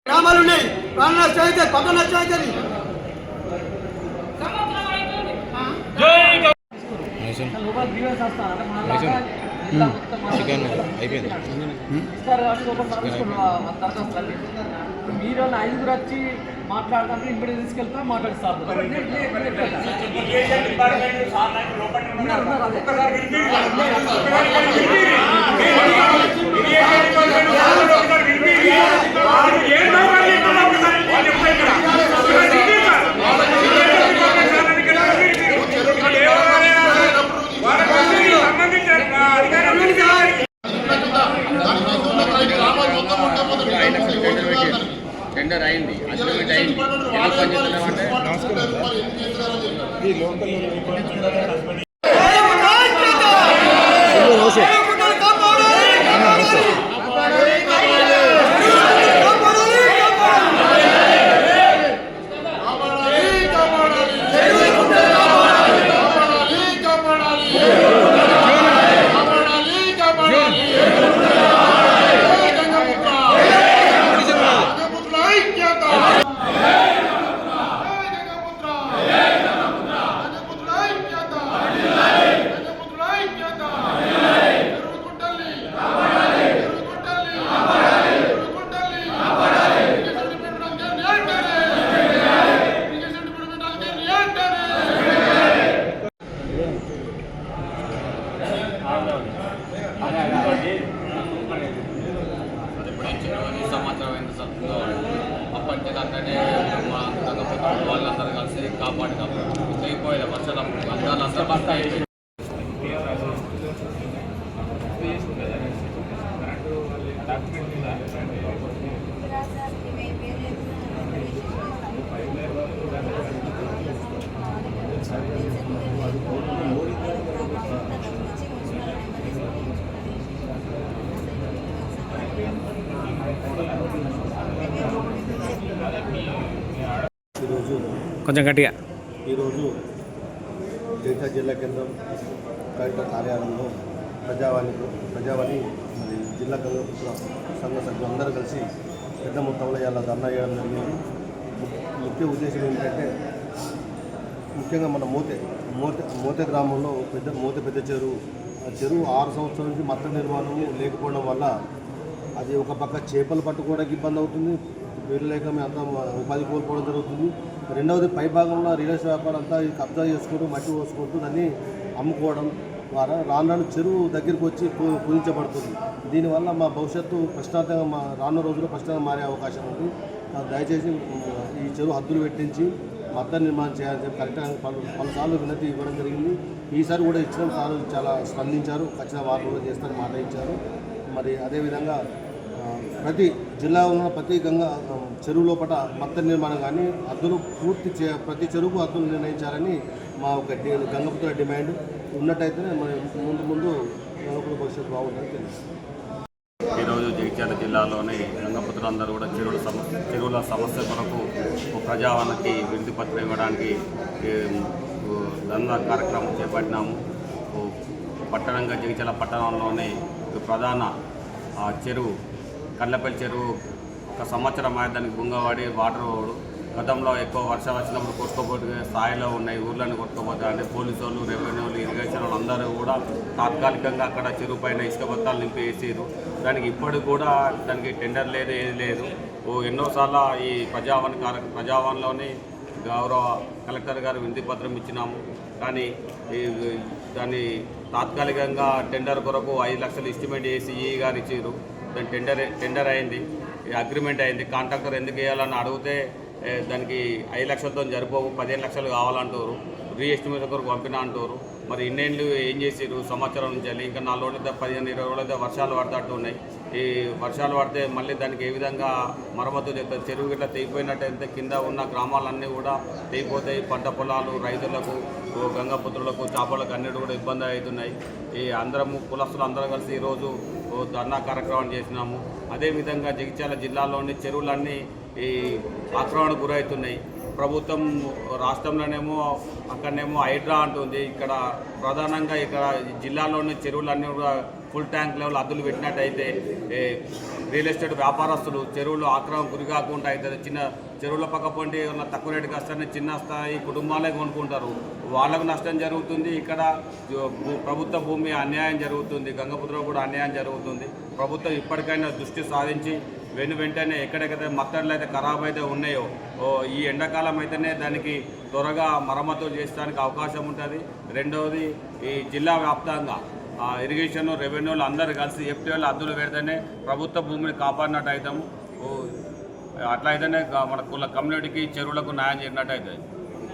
గ్రామాలు ఉన్నాయి, ప్రాణ నష్టం అయితే పంట నష్టం అయితే మీరు 5 వచ్చి మాట్లాడుతుంటే ఇంటికి తీసుకెళ్తా మాట్లాడిస్తారు. టెండర్ అయింది, అగ్రిమెంట్ అయింది. అప్పటికంటే మా వాళ్ళందరూ కలిసి కాపాడినాం. అయిపోయిన వర్షాలు అందాలు అసలు పడతాయి. కొంచెం గట్టిగా ఈరోజు జగిత్యాల జిల్లా కేంద్రం కలెక్టర్ కార్యాలయంలో ప్రజావాణి మరి జిల్లా కలెక్టర్ సంఘ సభ్యులందరూ కలిసి పెద్ద మొత్తంలో ఇలా ధర్నా చేయడం జరిగింది. ముఖ్య ఉద్దేశం ఏంటంటే ముఖ్యంగా మన మోతే గ్రామంలో పెద్ద చెరువు, ఆ చెరువు 6 సంవత్సరాల నుంచి మత్త నిర్మాణము లేకపోవడం వల్ల అది ఒక పక్క చేపలు పట్టుకోవడానికి ఇబ్బంది అవుతుంది, వీరు లేక మేము అంతా ఉపాధి కోల్పోవడం జరుగుతుంది. రెండవది పై భాగంలో రియల్ ఎస్టేట్ వ్యాపారం అంతా కబ్జా చేసుకుంటూ మట్టి పోసుకుంటూ దాన్ని అమ్ముకోవడం ద్వారా రాను చెరువు దగ్గరికి వచ్చి పూజించబడుతుంది. దీనివల్ల మా భవిష్యత్తు ప్రశ్నార్థంగా రానున్న రోజుల్లో ప్రశ్నగా మారే అవకాశం ఉంది. దయచేసి ఈ చెరువు హద్దులు పెట్టించి మత్త నిర్మాణం చేయాలని చెప్పి కరెక్ట్గా పలుసార్లు వినతి ఇవ్వడం జరిగింది. ఈసారి కూడా ఇచ్చిన సార్లు చాలా స్పందించారు, ఖచ్చితంగా వారు కూడా చేస్తారని మాట ఇచ్చారు. మరి అదేవిధంగా ప్రతి జిల్లాలో ప్రతి చెరువు లోపల మత్త నిర్మాణం కానీ హద్దులు ప్రతి చెరువుకు హద్దులు నిర్ణయించాలని మా ఒక గంగపుత్ర డిమాండ్ ఉన్నట్టయితేనే మరి ముందు గంగపుత్ర భవిష్యత్తు బాగుంటుందని తెలుసు. ఈరోజు జగిత్యాల జిల్లాలోని గంగపుత్రులందరూ కూడా చెరువుల సమస్య కొరకు ప్రజావానికి వినతి పత్రం ఇవ్వడానికి ధర్నా కార్యక్రమం చేపట్టినాము. పట్టణంగా జగిత్యాల పట్టణంలోని ప్రధాన చెరువు కళ్ళపల్లి చెరువు 1 సంవత్సరం దానికి గుంగవాడి వాటర్ గతంలో ఎక్కువ వర్షం వచ్చినప్పుడు కొట్టుకోబోతే స్థాయిలో ఉన్నాయి, ఊర్లను కొట్టుకోబోతే అంటే పోలీసు వాళ్ళు, రెవెన్యూ వాళ్ళు, ఇరిగేషన్ వాళ్ళు అందరూ కూడా తాత్కాలికంగా అక్కడ చెరువు పైన ఇసుక బత్తాలు నింపి వేసారు. దానికి ఇప్పటికి కూడా దానికి టెండర్ లేదు, ఏది లేదు. ఎన్నోసార్లు ఈ ప్రజావాణిలోని గౌరవ కలెక్టర్ గారు వినతి పత్రం ఇచ్చినాము. కానీ దాన్ని తాత్కాలికంగా టెండర్ కొరకు 5 లక్షలు ఎస్టిమేట్ చేసి ఈ గారు ఇచ్చారు. దాని టెండర్ అయింది, అగ్రిమెంట్ అయింది. కాంట్రాక్టర్ ఎందుకు వేయాలని అడిగితే దానికి 5 లక్షలతో సరిపోవు, 15 లక్షలు కావాలంటారు. రీఎస్టిమేట్ కొరకు పంపినా అంటారు. మరి ఇన్నేళ్ళు ఏం చేసారు సంవత్సరం నుంచి వెళ్ళి ఇంకా 4 రోజులైతే 15-20 రోజులైతే వర్షాలు పడతట్టు ఉన్నాయి. ఈ వర్షాలు పడితే మళ్ళీ దానికి ఏ విధంగా మరమ్మతు చేస్తారు? చెరువు గిట్లా తెగిపోయినట్టయితే కింద ఉన్న గ్రామాలన్నీ కూడా తెగిపోతాయి. పంట పొలాలు, రైతులకు, గంగపుత్రులకు, చేపలకు అన్నిటి కూడా ఇబ్బంది అవుతున్నాయి. ఈ కులస్తులు అందరం కలిసి ఈరోజు ధర్నా కార్యక్రమం చేసినాము. అదేవిధంగా జగిత్యాల జిల్లాలోని చెరువులన్నీ ఈ ఆక్రమణకు గురవుతున్నాయి. ప్రభుత్వం రాష్ట్రంలోనేమో అక్కడనేమో హైడ్రా అంటుంది. ఇక్కడ ప్రధానంగా ఇక్కడ జిల్లాలోని చెరువులన్నీ కూడా ఫుల్ ట్యాంక్ లెవెల్ అద్దులు పెట్టినట్టయితే రియల్ ఎస్టేట్ వ్యాపారస్తులు చెరువులు ఆక్రమణ గురి కాకుండా అవుతుంది. చిన్న చెరువుల పక్క పొంటి ఉన్న తక్కువ రేటుకి వస్తానే చిన్న స్థాయి కుటుంబాలే కొనుక్కుంటారు, వాళ్ళకు నష్టం జరుగుతుంది. ఇక్కడ ప్రభుత్వ భూమి అన్యాయం జరుగుతుంది, గంగపుత్రలో కూడా అన్యాయం జరుగుతుంది. ప్రభుత్వం ఇప్పటికైనా దృష్టి సాధించి వెంటనే ఎక్కడెక్కడైతే మత్తడులు అయితే ఖరాబ్ అయితే ఉన్నాయో ఈ ఎండాకాలం అయితేనే దానికి త్వరగా మరమ్మతులు చేయడానికి అవకాశం ఉంటుంది. రెండవది ఈ జిల్లా వ్యాప్తంగా ఇరిగేషన్ రెవెన్యూలు అందరూ కలిసి ఎఫ్టీఓలు అద్దులు పెడితేనే ప్రభుత్వ భూమిని కాపాడినట్టు అవుతాము. అట్లా అయితేనే మన కుల కమ్యూనిటీకి చెరువులకు న్యాయం చేసినట్టు అవుతుంది.